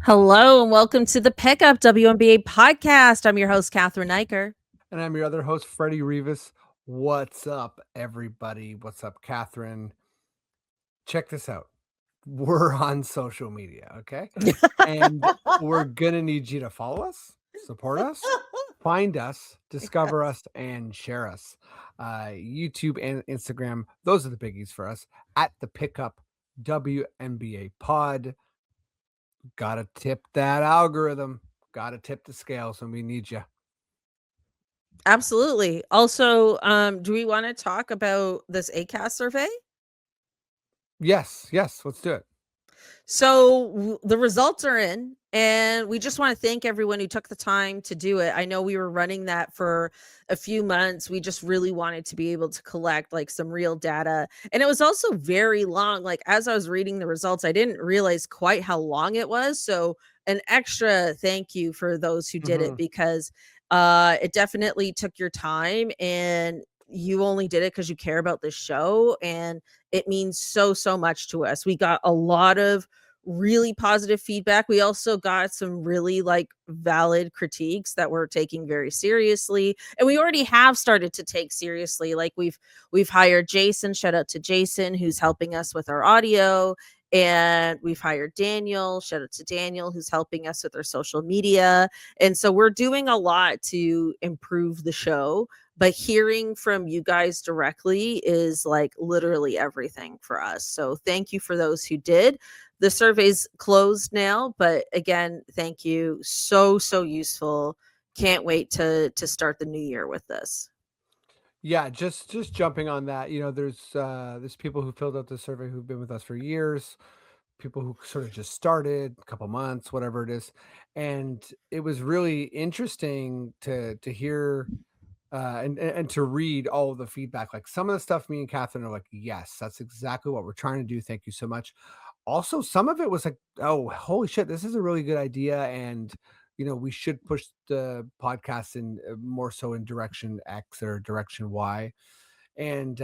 Hello and welcome to the Pickup WNBA podcast. I'm your host, Cathryn Niker. And I'm your other host, Freddie Rivas. What's up, everybody? What's up, Cathryn? Check this out. We're on social media, okay? And we're going to need you to follow us, support us, find us, discover us, and share us. YouTube and Instagram, those are the biggies for us. At the Pickup WNBA pod. Gotta tip that algorithm. Gotta tip the scales when we need you. Absolutely. Also, do we want to talk about this ACAS survey? Yes, let's do it. So the results are in, and we just want to thank everyone who took the time to do it. I know we were running that for a few months. We just really wanted to be able to collect like some real data. And it was also very long. Like as I was reading the results, I didn't realize quite how long it was. So an extra thank you for those who did it, because it definitely took your time, and you only did it because you care about this show, and it means so much to us. We got a lot of really positive feedback. We also got some really like valid critiques that we're taking very seriously, and we already have started to take seriously. Like we've hired Jason, shout out to Jason, who's helping us with our audio, and we've hired Daniel, shout out to Daniel, who's helping us with our social media. And so we're doing a lot to improve the show, but hearing from you guys directly is like literally everything for us. So thank you for those who did. The survey's closed now, but again, thank you. So useful. Can't wait to start the new year with this. Yeah, just jumping on that, there's people who filled out the survey who've been with us for years, people who sort of just started a couple months, whatever it is. And it was really interesting to hear and to read all of the feedback. Like some of the stuff me and Cathryn are like, yes, that's exactly what we're trying to do. Thank you so much. Also, some of it was like, oh, holy shit, this is a really good idea. And we should push the podcast in more so in direction X or direction Y. And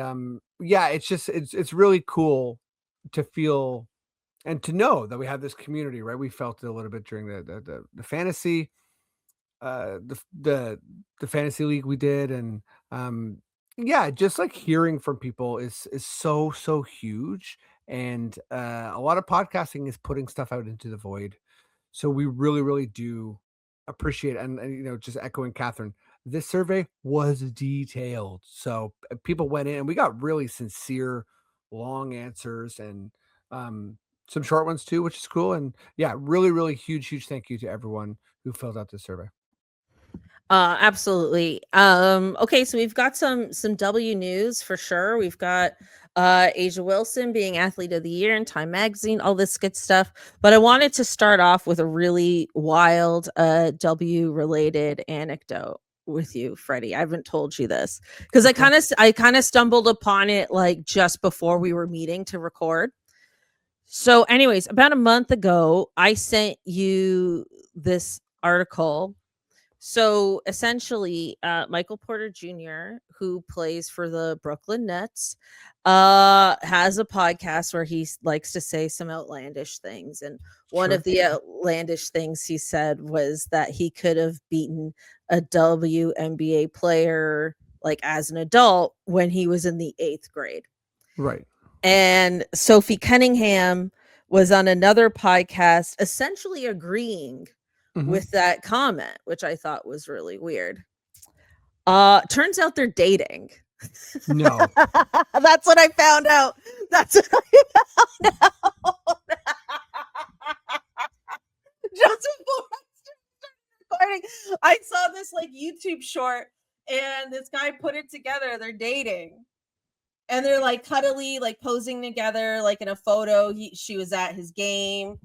yeah, it's really cool to feel and to know that we have this community, right? We felt it a little bit during the fantasy the fantasy league we did, and yeah, just like hearing from people is so huge. And a lot of podcasting is putting stuff out into the void, so we really do appreciate. And just echoing Cathryn, this survey was detailed, so people went in and we got really sincere long answers, and some short ones too, which is cool. And yeah, really huge thank you to everyone who filled out this survey. Absolutely. Okay, so we've got some W news for sure. We've got Asia Wilson being athlete of the year in Time Magazine, all this good stuff. But I wanted to start off with a really wild W related anecdote with you, Freddie. I haven't told you this because I kind of stumbled upon it like just before we were meeting to record. So, anyways, about a month ago, I sent you this article. So essentially, Michael Porter Jr., who plays for the Brooklyn Nets, has a podcast where he likes to say some outlandish things. And one of the outlandish things he said was that he could have beaten a WNBA player like as an adult when he was in the 8th grade. Right. And Sophie Cummingham was on another podcast essentially agreeing with that comment, which I thought was really weird. Turns out they're dating. No. That's what I found out. Just before I started recording, I saw this like YouTube short, and this guy put it together. They're dating. And they're like cuddly, like posing together, like in a photo. She was at his game.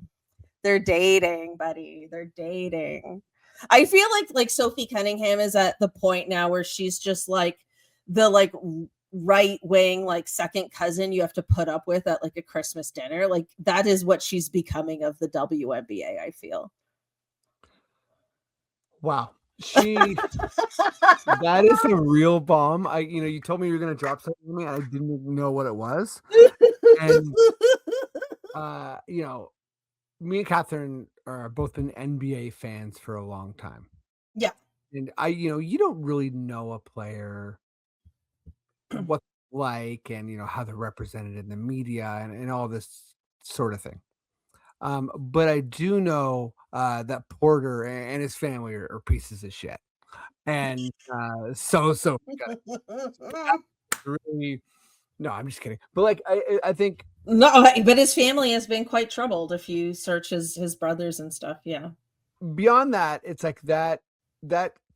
They're dating, buddy. They're dating. I feel like Sophie Cummingham is at the point now where she's just like the like right wing, like second cousin you have to put up with at like a Christmas dinner. Like that is what she's becoming of the WNBA, I feel. Wow. That is a real bomb. You told me you were going to drop something to me. I didn't even know what it was. And, me and Catherine are both been NBA fans for a long time. Yeah. And you don't really know a player what like and how they're represented in the media and all this sort of thing. But I do know that Porter and his family are pieces of shit. And so we got really no, I'm just kidding. But like I think No, but his family has been quite troubled if you search his brothers and stuff. Yeah. beyond that, it's like that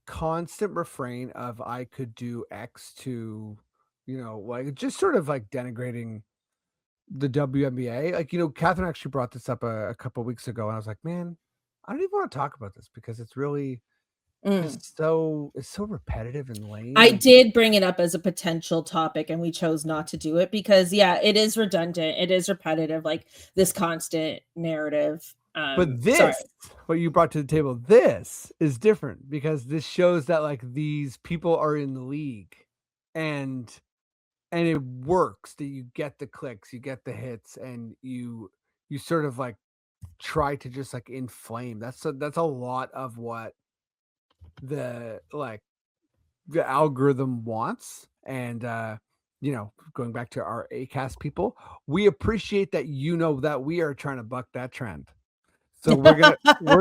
constant refrain of I could do X to, like just sort of like denigrating the WNBA. Like, Catherine actually brought this up a couple weeks ago, and I was like, man, I don't even want to talk about this because it's really Mm. just so repetitive and lame. I And did bring it up as a potential topic and we chose not to do it because yeah, it is redundant. It is repetitive, like this constant narrative. but Sorry. what you brought to the table, this is different because this shows that like these people are in the league, and it works, that you get the clicks, you get the hits, and you sort of like try to just like inflame. That's a lot of what the like the algorithm wants. And going back to our ACAST people, we appreciate that that we are trying to buck that trend. So we're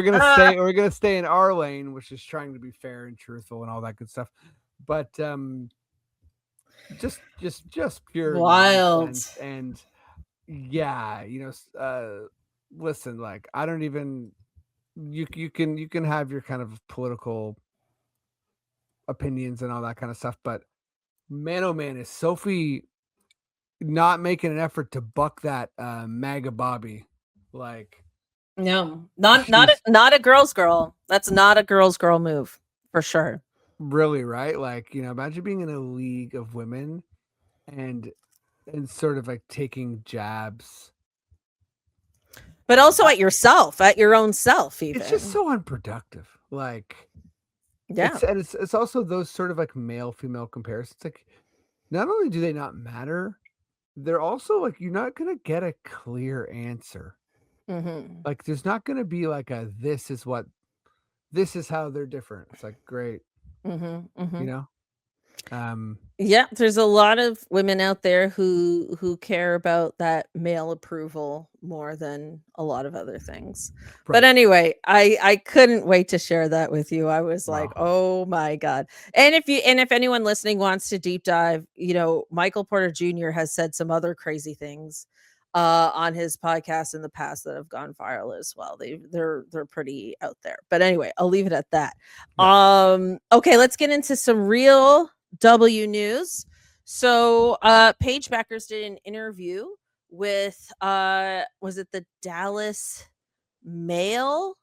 gonna stay in our lane, which is trying to be fair and truthful and all that good stuff. But just pure Wild. nonsense. And yeah, listen, like I don't even you can have your kind of political opinions and all that kind of stuff, but man, oh man, is Sophie not making an effort to buck that MAGA Bobby. Like No, not not a, she's not a girl's girl. That's not a girl's girl move for sure. really right. Like, imagine being in a league of women and sort of like taking jabs. But also I, at yourself, at your own self, it's just even. so unproductive. Like Yeah. it's also those sort of like male female comparisons. Like not only do they not matter, they're also like you're not gonna get a clear answer. Hmm. Like there's not gonna be like a this is how they're different. It's like great, Hmm. you Hmm. know? Um Yeah, there's a lot of women out there who care about that male approval more than a lot of other things. But right. anyway, I couldn't wait to share that with you. I was like, Wow. "Oh my god." And if anyone listening wants to deep dive, Michael Porter Jr. has said some other crazy things on his podcast in the past that have gone viral as well. They're pretty out there. But anyway, I'll leave it at that. Yeah. Okay, let's get into some real W news. So Paige Bueckers did an interview with was it the Dallas Mail,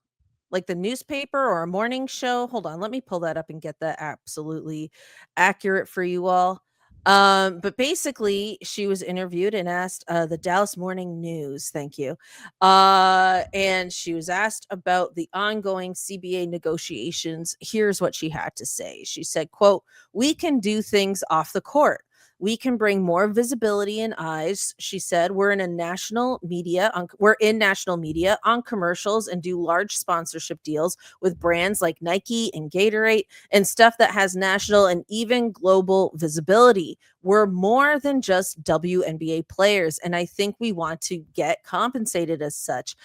like the newspaper or a morning show? Hold on, let me pull that up and get that absolutely accurate for you all. But basically she was interviewed and asked the Dallas Morning News, thank you. And she was asked about the ongoing CBA negotiations. Here's what she had to say. She said, quote, "We can do things off the court. We can bring more visibility and eyes." She said, we're in national media on commercials and do large sponsorship deals with brands like Nike and Gatorade and stuff that has national and even global visibility. We're more than just WNBA players, and I think we want to get compensated as such.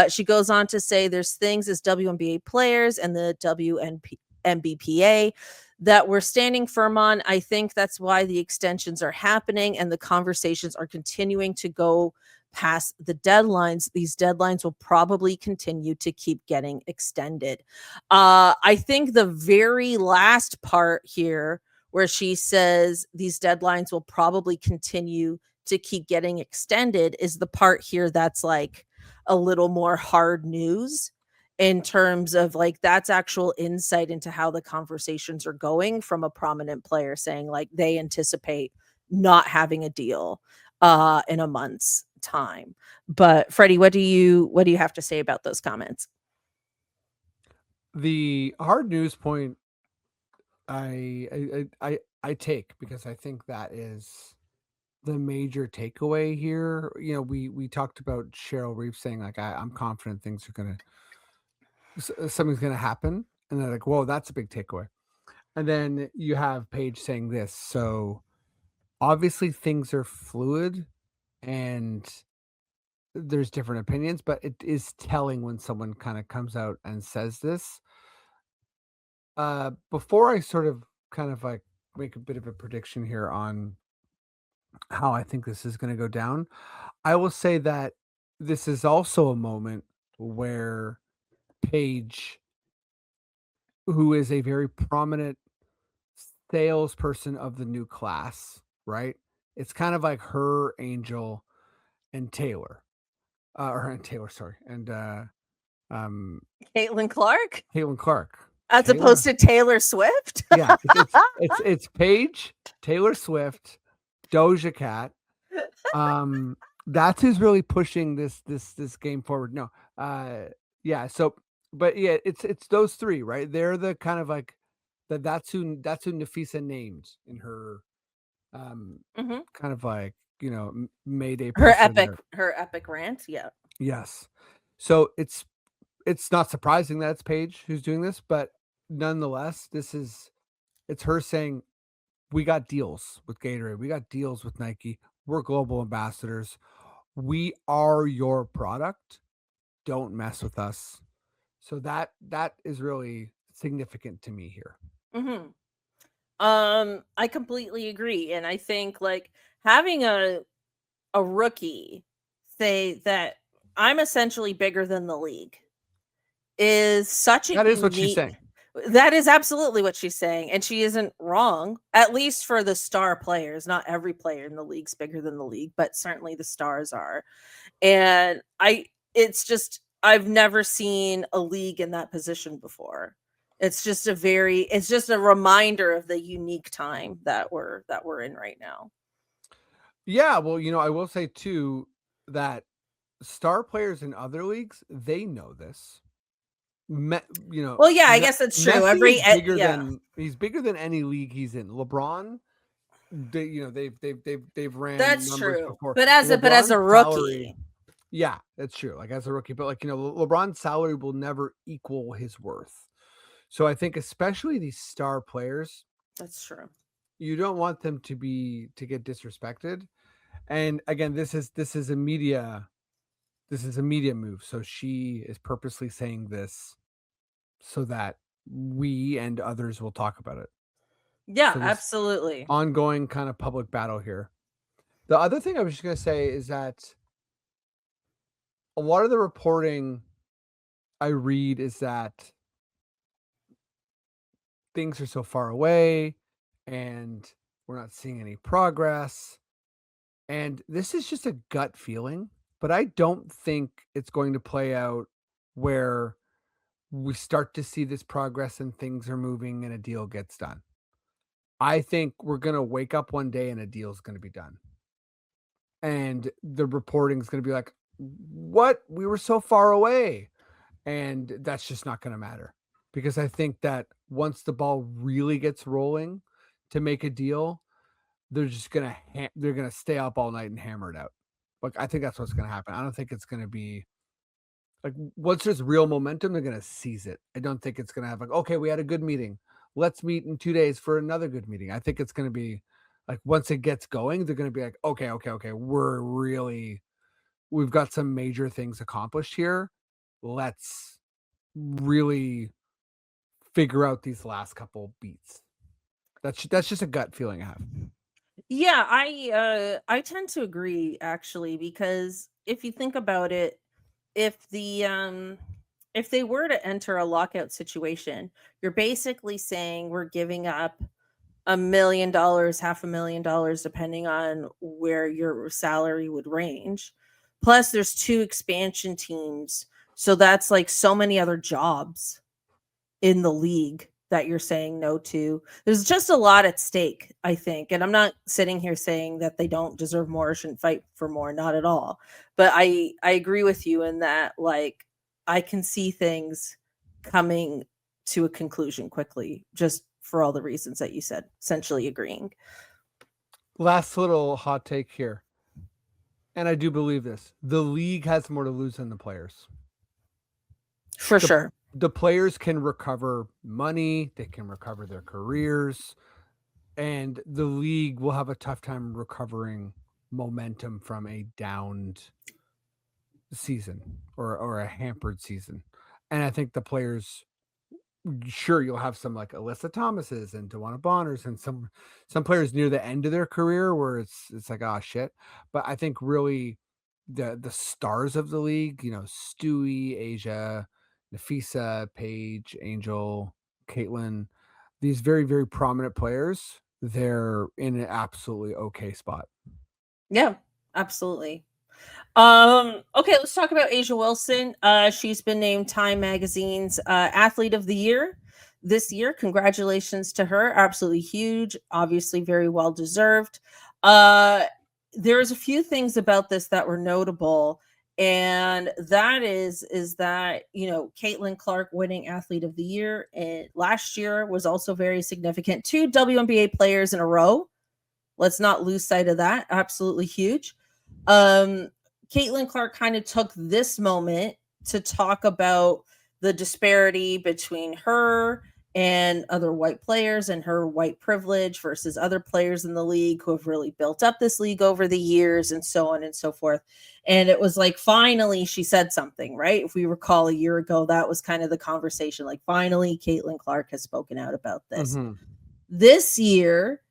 She goes on to say there's things as WNBA players and the WNBPA that we're standing firm on. I think that's why the extensions are happening and the conversations are continuing to go past the deadlines. These deadlines will probably continue to keep getting extended. I think the very last part here, where she says these deadlines will probably continue to keep getting extended, is the part here that's like a little more hard news in terms of like that's actual insight into how the conversations are going from a prominent player saying like they anticipate not having a deal in a month's time. But Freddie, what do you have to say about those comments? The hard news point I take because I think that is the major takeaway here. You know, we talked about Cheryl Reeve saying like, I'm confident things are gonna something's gonna happen, and they're like, whoa, that's a big takeaway. And then you have Paige saying this. So obviously things are fluid and there's different opinions, but it is telling when someone kind of comes out and says this. Before I sort of kind of like make a bit of a prediction here on how I think this is going to go down, I will say that this is also a moment where Paige, who is a very prominent salesperson of the new class, right? It's kind of like her, Angel, and Taylor, and Taylor, sorry, and um, Caitlin Clark Caitlin Clark. as opposed Taylor, to Taylor Swift. yeah, it's Paige, Taylor Swift, Doja Cat. That's who's really pushing this game forward. No, yeah. So, but yeah, it's those three, right? They're the kind of like that's who Nafisa named in her Mhm. kind of like Mayday poster there. Her epic rant. Yeah. Yes. So it's not surprising that it's Paige who's doing this, but nonetheless, it's her saying we got deals with Gatorade, we got deals with Nike, we're global ambassadors, we are your product. Don't mess with us. So that is really significant to me here. Mhm. I completely agree, and I think like having a rookie say that I'm essentially bigger than the league is such a That is what she's unique. saying. That is absolutely what she's saying, and she isn't wrong. At least for the star players, not every player in the league's bigger than the league, but certainly the stars are. And it's just I've never seen a league in that position before. It's just a reminder of the unique time that we're in right now. Yeah, well, I will say too that star players in other leagues, they know this. Me, Well, yeah, I guess that's true. Messi is bigger Yeah, than he's bigger than any league he's in. LeBron, they've ran that's numbers true. before. But as a LeBron's salary, rookie, yeah, that's true. Like as a rookie, but like LeBron's salary will never equal his worth. So I think especially these star players, that's true. you don't want them to get disrespected. And again, this is a media move. So she is purposely saying this so that we and others will talk about it. Yeah, So this absolutely. ongoing kind of public battle here. The other thing I was just going to say is that a lot of the reporting I read is that things are so far away and we're not seeing any progress. And this is just a gut feeling, but I don't think it's going to play out where we start to see this progress and things are moving and a deal gets done. I think we're going to wake up one day and a deal is going to be done. And the reporting is going to be like, what? We were so far away. And that's just not going to matter because I think that once the ball really gets rolling to make a deal, they're just going to, they're going to stay up all night and hammer it out. Like, I think that's what's going to happen. I don't think it's going to be like once there's real momentum, they're going to seize it. I don't think it's going to have like, okay, we had a good meeting. Let's meet in 2 days for another good meeting. I think it's going to be like once it gets going, they're going to be like, okay, we've got some major things accomplished here. Let's really figure out these last couple beats. That's just a gut feeling I have. Yeah, I tend to agree actually because if you think about it, if the if they were to enter a lockout situation, you're basically saying we're giving up $1 million, $500,000, depending on where your salary would range. Plus, there's two expansion teams, so that's like so many other jobs in the league that you're saying no to. There's just a lot at stake, I think. And I'm not sitting here saying that they don't deserve more or shouldn't fight for more, not at all. But I agree with you in that like I can see things coming to a conclusion quickly just for all the reasons that you said, essentially agreeing. Last little hot take here, and I do believe this: the league has more to lose than the players. For the sure. the players can recover money, they can recover their careers, and the league will have a tough time recovering momentum from a downed season or a hampered season. And I think the players, sure, you'll have some like Alyssa Thomases and Dewana Bonners and some players near the end of their career where it's like, oh shit. But I think really the stars of the league, Stewie, Asia, Nafisa, Paige, Angel, Caitlin, these very, very prominent players, they're in an absolutely okay spot. Yeah, absolutely. Okay, let's talk about Asia Wilson. She's been named Time Magazine's Athlete of the Year this year. Congratulations to her. Absolutely huge. Obviously, very well deserved. Uh, there's a few things about this that were notable, and that is that Caitlin Clark winning Athlete of the Year last year was also very significant. 2 WNBA players in a row. Let's not lose sight of that. Absolutely huge. um Caitlin Clark kind of took this moment to talk about the disparity between her and other white players and her white privilege versus other players in the league who have really built up this league over the years and so on and so forth. And it was like, finally, she said something, right? If we recall a year ago, that was kind of the conversation. Like, finally, Caitlin Clark has spoken out about this. Mm-hmm. This year,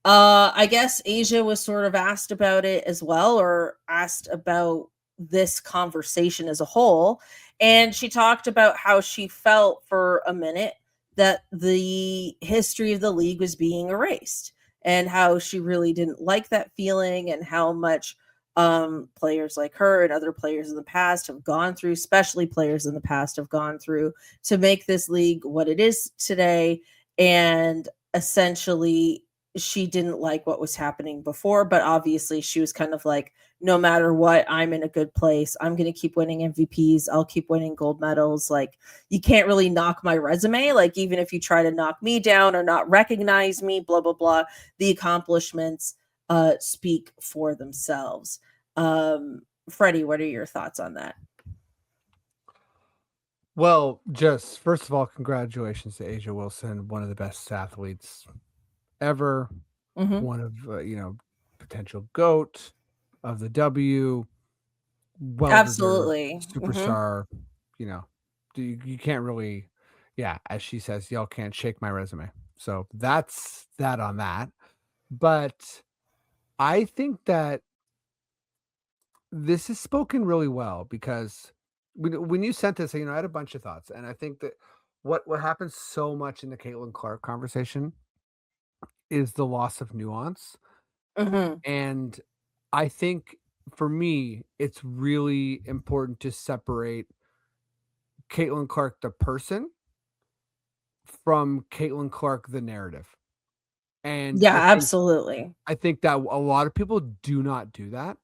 I guess Asia was sort of asked about it as well, or asked about this conversation as a whole. And she talked about how she felt for a minute that the history of the league was being erased, and how she really didn't like that feeling, and how much players like her and other players in the past have gone through, especially players in the past have gone through, to make this league what it is today. And essentially, she didn't like what was happening before, but obviously she was kind of like, no matter what, I'm in a good place. I'm going to keep winning MVPs. I'll keep winning gold medals. Like, you can't really knock my resume. Like, even if you try to knock me down or not recognize me, blah, blah, blah, the accomplishments speak for themselves. Freddie, what are your thoughts on that? Well, just first of all, congratulations to Asia Wilson, one of the best athletes ever, Hmm. one of potential goat of the W, well deserved Absolutely. Hmm. superstar. You know, you can't really, yeah, as she says, y'all can't shake my resume. So that's that on that. But I think that this is spoken really well because when you sent this, I had a bunch of thoughts, and I think that what happens so much in the Caitlin Clark conversation is the loss of nuance. Hmm. And I think for me, it's really important to separate Caitlin Clark, the person, from Caitlin Clark, the narrative. And Yeah, absolutely. I think that a lot of people do not do that.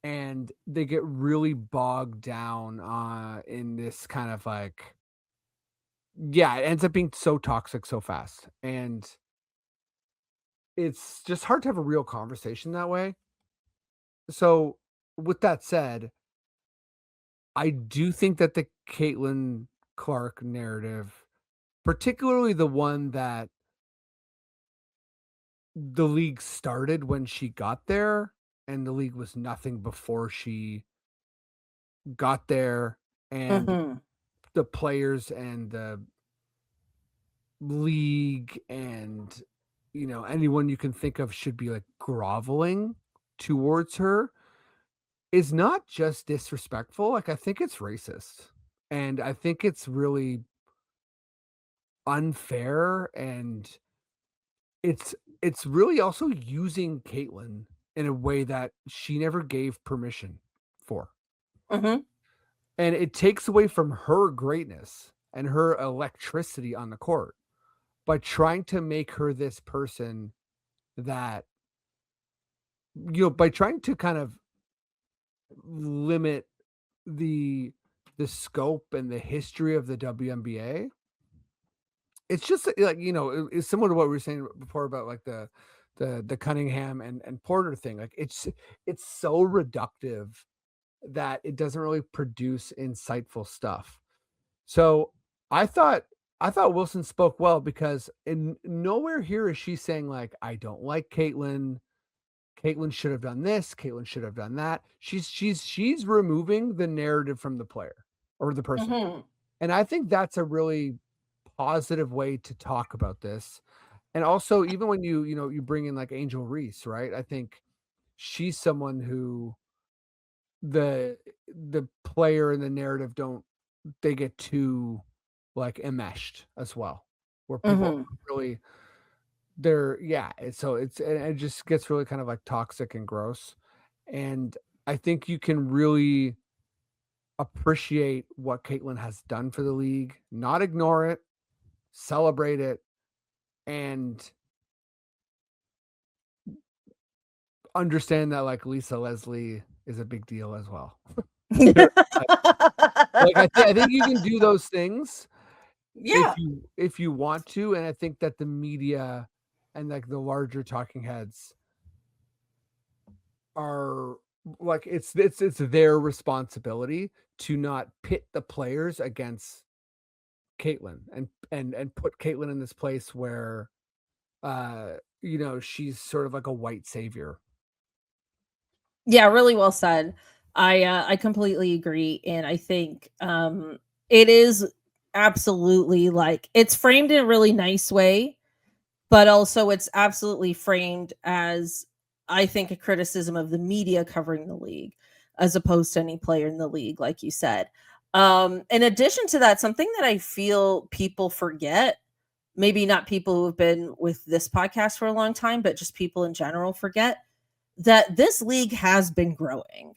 And they get really bogged down in this kind of like, yeah, it ends up being so toxic so fast. And it's just hard to have a real conversation that way. So with that said, I do think that the Caitlin Clark narrative, particularly the one that the league started when she got there, and the league was nothing before she got there, and Hmm. the players and the league and anyone you can think of should be like groveling towards her is not just disrespectful. Like, I think it's racist, and I think it's really unfair, and it's really also using Caitlyn in a way that she never gave permission for. Hmm. And it takes away from her greatness and her electricity on the court by trying to make her this person that, by trying to kind of limit the scope and the history of the WNBA. It's just like, it's similar to what we were saying before about like the the Cunningham and Porter thing. Like it's so reductive that it doesn't really produce insightful stuff. So I thought I thought Wilson spoke well because in nowhere here is she saying like I don't like Caitlin. Caitlin should have done this. Caitlin should have done that. She's removing the narrative from the player or the person, Mhm. and I think that's a really positive way to talk about this. And also, even when you bring in like Angel Reese, right? I think she's someone who the player and the narrative don't they get too like enmeshed as well, where people Mhm. really they're yeah. And it just gets really kind of like toxic and gross. And I think you can really appreciate what Caitlin has done for the league, not ignore it, celebrate it, and understand that like Lisa Leslie is a big deal as well. Like I think you can do those things Yeah. if you want to, and I think that the media and like the larger talking heads are like it's their responsibility to not pit the players against Caitlin and put Caitlin in this place where she's sort of like a white savior. Yeah, really well said. I completely agree, and I think it is absolutely like it's framed in a really nice way, but also it's absolutely framed as I think a criticism of the media covering the league as opposed to any player in the league, like you said. In addition to that, something that I feel people forget, maybe not people who have been with this podcast for a long time, but just people in general forget that this league has been growing,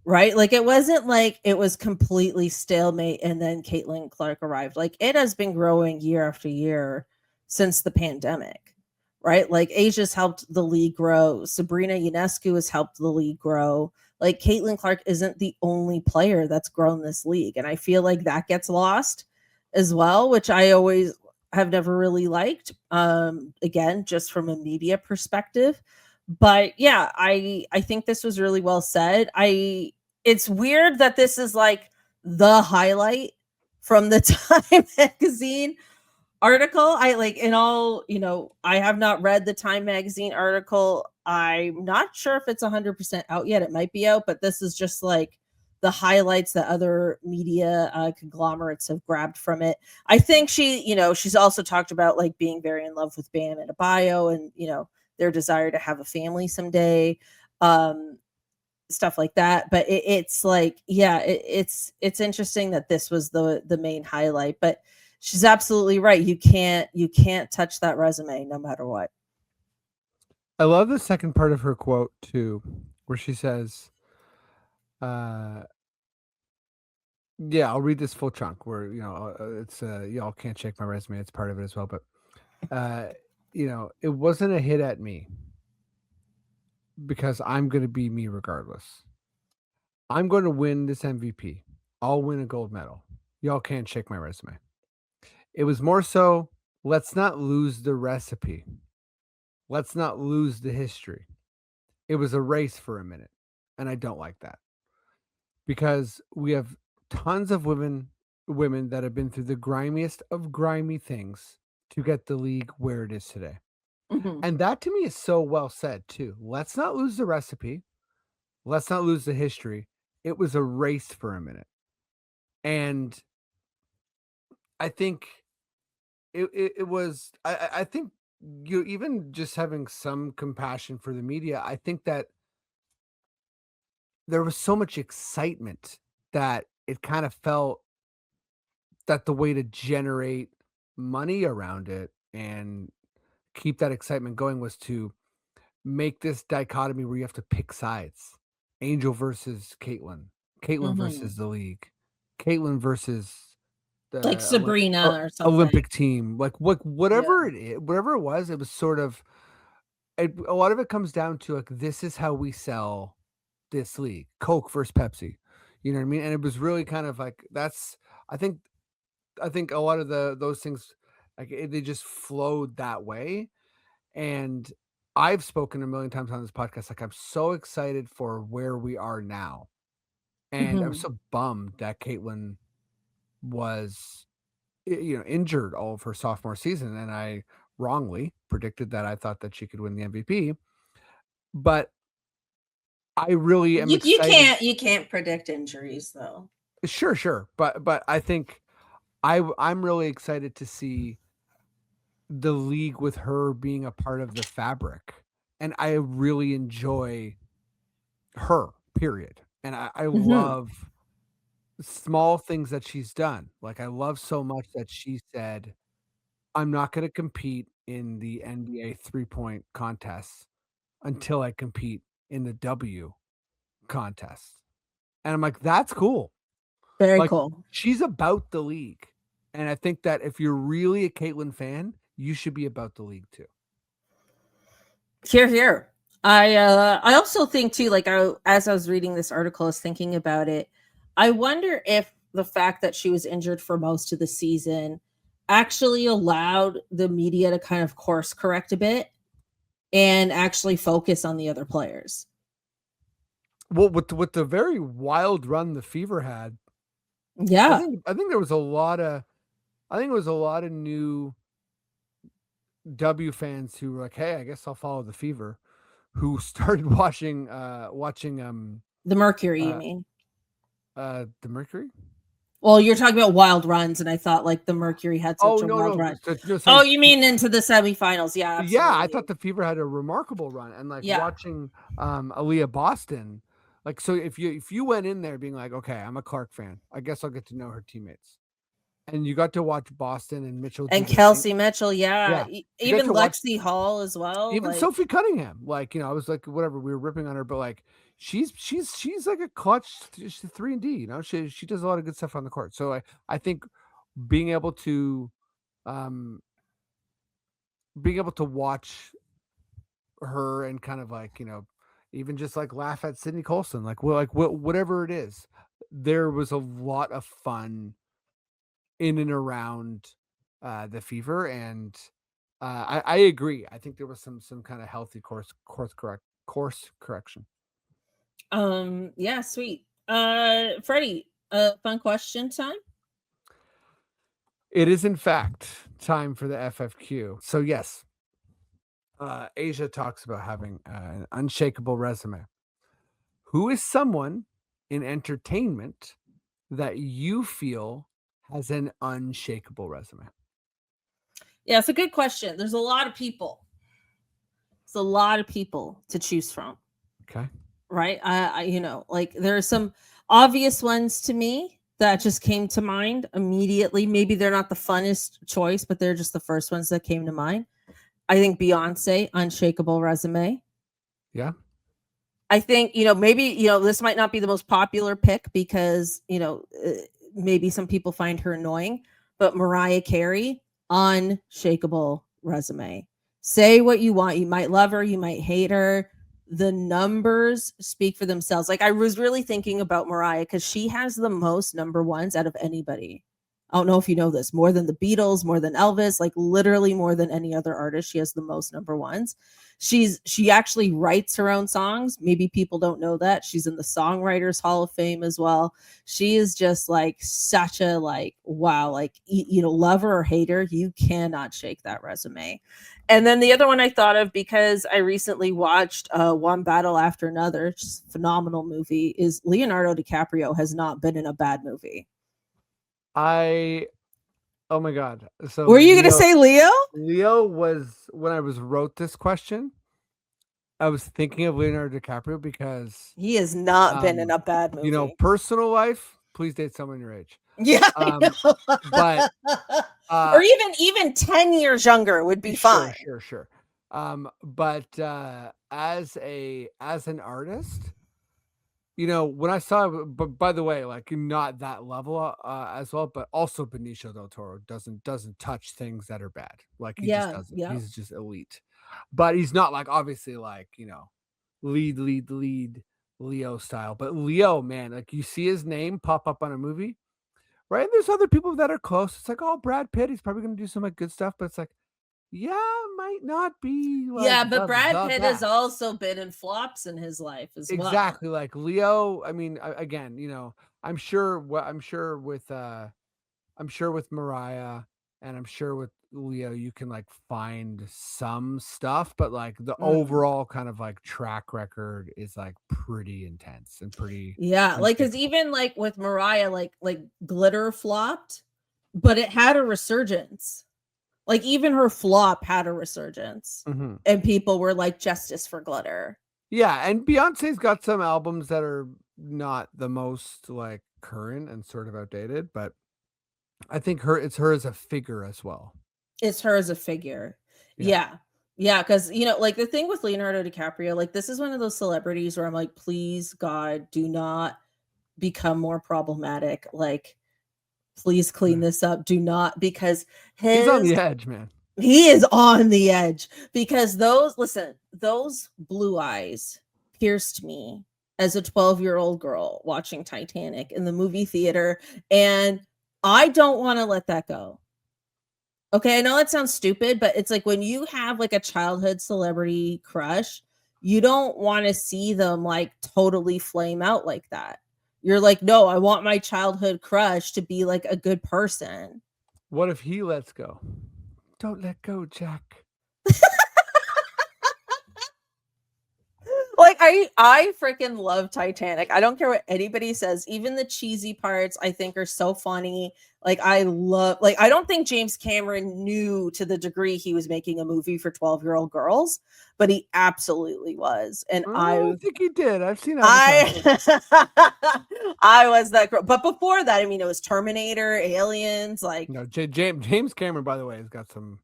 right? Like it wasn't like it was completely stalemate and then Caitlin Clark arrived. Like it has been growing year after year since the pandemic, right? Like Asia's helped the league grow. Sabrina Ionescu has helped the league grow. Like Caitlin Clark isn't the only player that's grown this league. And I feel like that gets lost as well, which I always have never really liked. Again, just from a media perspective. But yeah, I think this was really well said. It's weird that this is like the highlight from the Time magazine article. I like in all, I have not read the Time magazine article. I'm not sure if it's 100% out yet. It might be out, but this is just like the highlights that other media conglomerates have grabbed from it. I think she's also talked about like being very in love with Bam and Adebayo and, their desire to have a family someday. Um, Stuff like that. But it's like, yeah, it's interesting that this was the main highlight. But she's absolutely right. You can't touch that resume no matter what. I love the second part of her quote too, where she says, uh, yeah, I'll read this full chunk where, it's, y'all can't check my resume. It's part of it as well. But, uh, it wasn't a hit at me because I'm going to be me regardless. I'm going to win this MVP. I'll win a gold medal. Y'all can't check my resume. It was more so, let's not lose the recipe. Let's not lose the history. It was a race for a minute. And I don't like that because we have tons of women that have been through the grimiest of grimy things to get the league where it is today. Mhm. And that to me is so well said too. Let's not lose the recipe. Let's not lose the history. It was a race for a minute. And I think it was I think you even just having some compassion for the media, I think that there was so much excitement that it kind of felt that the way to generate money around it and keep that excitement going was to make this dichotomy where you have to pick sides. Angel versus Caitlin, Caitlin Mhm. versus the league, Caitlin versus Like the Sabrina or something. Olympic team. Like Yeah. whatever it was, it was sort of a lot of it comes down to like this is how we sell this league. Coke versus Pepsi. You know what I mean? And it was really kind of like that's I think I think a lot of those things they just flowed that way. And I've spoken a million times on this podcast, like, I'm so excited for where we are now. And I'm Mhm. so bummed that Caitlin was, injured all of her sophomore season. And I wrongly predicted that I thought that she could win the MVP. But I really am You excited. can't predict injuries though. Sure, sure. But I think I'm really excited to see the league with her being a part of the fabric. And I really enjoy her, period. And I Mhm. love small things that she's done. Like, I love so much that she said, I'm not going to compete in the NBA 3-point contests until I compete in the W contest. And I'm like, that's cool. Very Like, cool. she's about the league. And I think that if you're really a Caitlin fan, you should be about the league too. Here, here. I also think too, like as I was reading this article, I was thinking about it. I wonder if the fact that she was injured for most of the season actually allowed the media to kind of course correct a bit and actually focus on the other players. Well, with the very wild run the Fever had, Yeah. I think there was a lot of I think it was a lot of new W fans who were like, "Hey, I guess I'll follow the Fever," who started watching The Mercury, you uh mean? the Mercury. Well, you're talking about wild runs, and I thought like the Mercury had Oh, such a no, wild no, run. just Oh, saying. you mean into the semifinals? Yeah, Yeah, I thought absolutely. the Fever had a remarkable run, and like Yeah. watching Aaliyah Boston. Like, so if you went in there being like, okay, I'm a Clark fan, I guess I'll get to know her teammates, and you got to watch Boston and Mitchell do And their thing. Kelsey Mitchell, yeah. Yeah, you got Even to watch Lexi Hall as well. even Like, Sophie Cunningham. Like, I was like, whatever, we were ripping on her, but like, she's like a clutch 3 and D. She does a lot of good stuff on the court. So I think being able to um being able to watch her and kind of like, even just like laugh at Sydney Colson, like, well, like whatever it is, there was a lot of fun in and around the Fever. And I agree. I think there was some kind of healthy course correction. yeah, sweet. Freddie, fun question time. It is in fact time for the FFQ. So yes, Asia talks about having an unshakable resume. Who is someone in entertainment that you feel has an unshakable resume? Yeah, it's a good question. There's a lot of people. It's a lot of people to choose from, Okay. right? Like there are some obvious ones to me that just came to mind immediately. Maybe they're not the funnest choice, but they're just the first ones that came to mind. I think Beyonce, unshakable resume. Yeah. I think, maybe, this might not be the most popular pick because, maybe some people find her annoying, but Mariah Carey, unshakable resume. Say what you want. You might love her, you might hate her. The numbers speak for themselves. Like, I was really thinking about Mariah because she has the most number ones out of anybody. I don't know if you know this, more than the Beatles, more than Elvis, like literally more than any other artist. She has the most number ones. She actually writes her own songs. Maybe people don't know that. She's in the Songwriters Hall of Fame as well. She is just like such a like wow, like love her or hate her, you cannot shake that resume. And then the other one I thought of because I recently watched One Battle After Another, just phenomenal movie, is Leonardo DiCaprio has not been in a bad movie. I Oh my god. So Were you gonna say Leo? Leo was when I was wrote this question, I was thinking of Leonardo DiCaprio because He has not been in um a bad movie. personal life, please date someone your age. Yeah, I Um but know. uh Or even 10 years younger would be sure, fine. sure, sure. But as an artist, when I saw, but by the way, like not that level as well, but also Benicio del Toro doesn't touch things that are bad. Like, he just Yeah, doesn't. yeah. He's just elite. But he's not like obviously like, lead Leo style. But Leo, man, like you see his name pop up on a movie, right? And there's other people that are close. It's like, oh, Brad Pitt, he's probably gonna do some like good stuff, but it's like might not be like Yeah, but Brad the Pitt has best. also been in flops in his life as well. Exactly, like Leo. I mean, again, I'm sure. I'm sure with Mariah, and I'm sure with Leo, you can like find some stuff, but like the Mm. overall kind of like track record is like pretty intense and pretty Yeah, like because unshakable. even like with Mariah, like Glitter flopped, but it had a resurgence. Like even her flop had a resurgence, Hmm. and people were like, "Justice for Glitter." Yeah, and Beyonce's got some albums that are not the most like current and sort of outdated, but I think it's her as a figure as well. It's her as a figure. Yeah. Yeah. Yeah, because like the thing with Leonardo DiCaprio, like this is one of those celebrities where I'm like, please God, do not become more problematic. Like, please clean Yeah. this up. Do not, because He's on his the edge, man. he is on the edge. Because those blue eyes pierced me as a 12-year-old girl watching Titanic in the movie theater. And I don't want to let that go. Okay, I know that sounds stupid, but it's like when you have like a childhood celebrity crush, you don't want to see them like totally flame out like that. You're like, no, I want my childhood crush to be like a good person. What if he lets go? Don't let go, Jack. Like I freaking love Titanic. I don't care what anybody says. Even the cheesy parts I think are so funny. Like I don't think James Cameron knew to the degree he was making a movie for 12-year-old girls, but he absolutely was. And I think he did. I've seen Avatar. I I was that girl. But before that, I mean, it was Terminator, Aliens, like No, James Cameron, by the way, has got some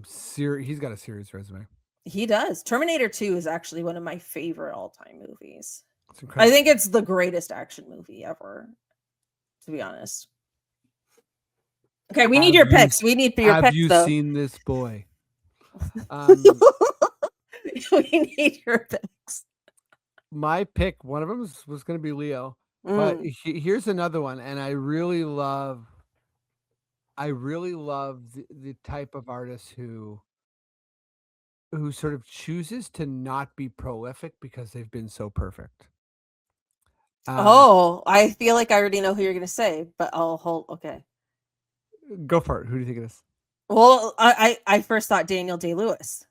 serious. He's got a serious resume. he does. Terminator 2 is actually one of my favorite all-time movies. It's I incredible. think it's the greatest action movie ever, to be honest. Okay, we need Have your you picks. We need your have picks you though. seen this boy? Um, We need your picks. my pick, one of them was going to be Leo, but Mm. here's another one, and I really love the type of artist who sort of chooses to not be prolific because they've been so perfect. Um, Oh, I feel like I already know who you're gonna say, but I'll hold. Okay. go for it. Who do you think it is? Well, I first thought Daniel Day Lewis.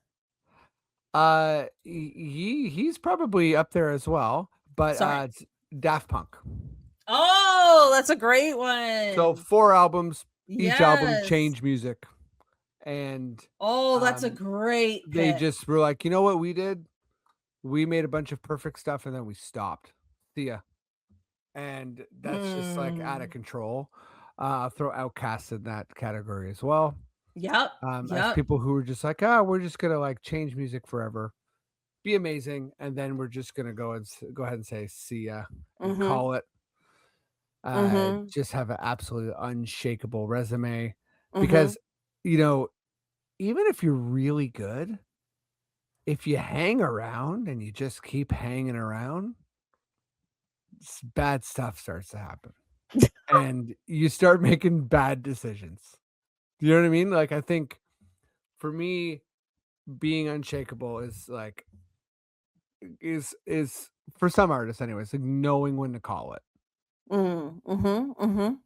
He's probably up there as well, but Sorry. it's Daft Punk. Oh, that's a great So one. 4 albums, each album Yes. changed music, and Oh, that's a um, great they pick. just were like, you know what we did? We made a bunch of perfect stuff, and then we stopped. See ya. And that's just like out of Mm. control. I'll throw Outcasts in that category as well. Yep. As Yep. people who were just like, ah, we're just gonna like change music forever, be amazing, and then we're just gonna go ahead and say see ya and Mhm. call it. Mhm. Just have an absolute unshakable resume Mhm. because you know even if you're really good, if you hang around and you just keep hanging around, bad stuff starts to happen, and you start making bad decisions. You know what I mean? Like I think for me, being unshakable is like is for some artists anyways, like knowing when to call it. Mm. Mhm. Mhm.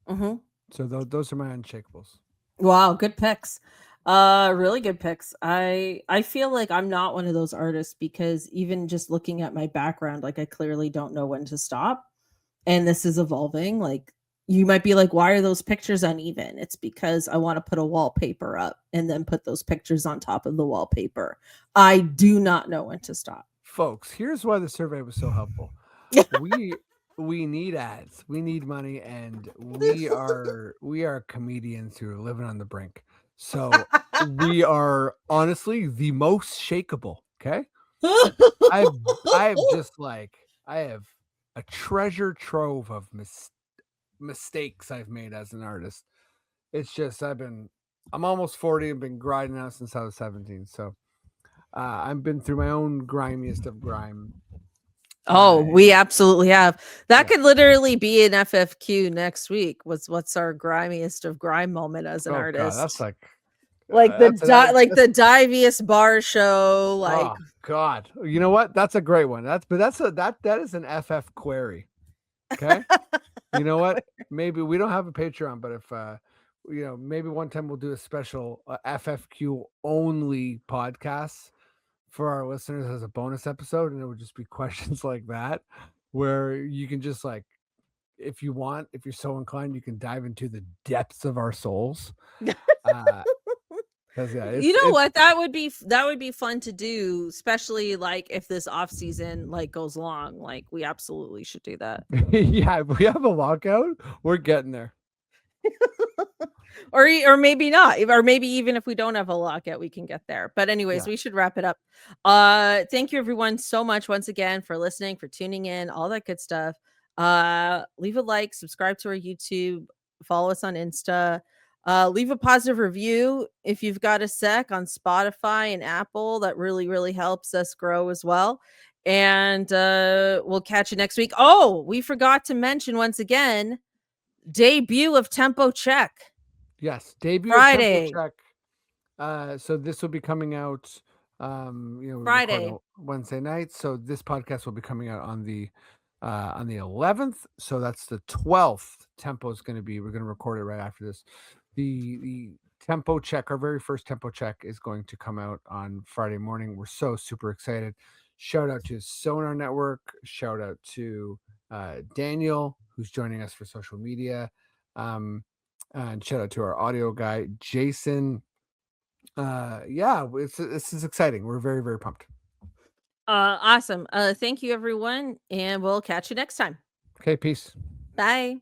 Mhm. So those are my unshakables. Wow, good picks. Really good picks. I feel like I'm not one of those artists because even just looking at my background, like I clearly don't know when to stop. And this is evolving. Like you might be like, why are those pictures uneven? It's because I want to put a wallpaper up and then put those pictures on top of the wallpaper. I do not know when to stop. Folks, here's why the survey was so helpful. We we need ads. We need money, and we are comedians who are living on the brink. So we are honestly the most shakeable. Okay, I've I've just like I have a treasure trove of mistakes I've made as an artist. It's just I'm almost 40 and been grinding out since I was 17. So I've been through my own grimiest of grime. Oh, we And absolutely have. That yeah. could literally be an FFQ next week. What's our grimiest of grime moment as an Oh god, that's artist? like Like That's the diviest bar show, like oh god. You know what? That's a great one. That is an FF query. Okay? You know what? Maybe we don't have a Patreon, but if maybe one time we'll do a special FFQ only podcast for our listeners as a bonus episode, and it would just be questions like that, where you can just like, if you want, if you're so inclined, you can dive into the depths of our souls. Because yeah, you know it's what? That would be fun to do, especially like if this off season like goes long. Like we absolutely should do that. yeah, if we have a lockout, we're getting there. Or maybe not, or maybe even if we don't have a lockout, we can get there. But anyways, Yeah. we should wrap it up. Thank you everyone so much once again for listening, for tuning in, all that good stuff. Leave a like, subscribe to our YouTube, follow us on Insta. Leave a positive review if you've got a sec on Spotify and Apple. That really, really helps us grow as well. And we'll catch you next week. Oh, we forgot to mention once again, debut of Tempo Check. Yes, debut of Tempo Friday. Check. So this will be coming out. We record Friday. on Wednesday night, so this podcast will be coming out on the 11th. So that's the 12th. Tempo is going to be. We're going to record it right after this. The Tempo Check, our very first Tempo Check, is going to come out on Friday morning. We're so super excited. Shout out to Sonar Network. Shout out to Daniel, who's joining us for social media. And shout out to our audio guy, Jason. Yeah, this is exciting. We're very, very pumped. Awesome. Thank you everyone, and we'll catch you next time. Okay, peace. Bye.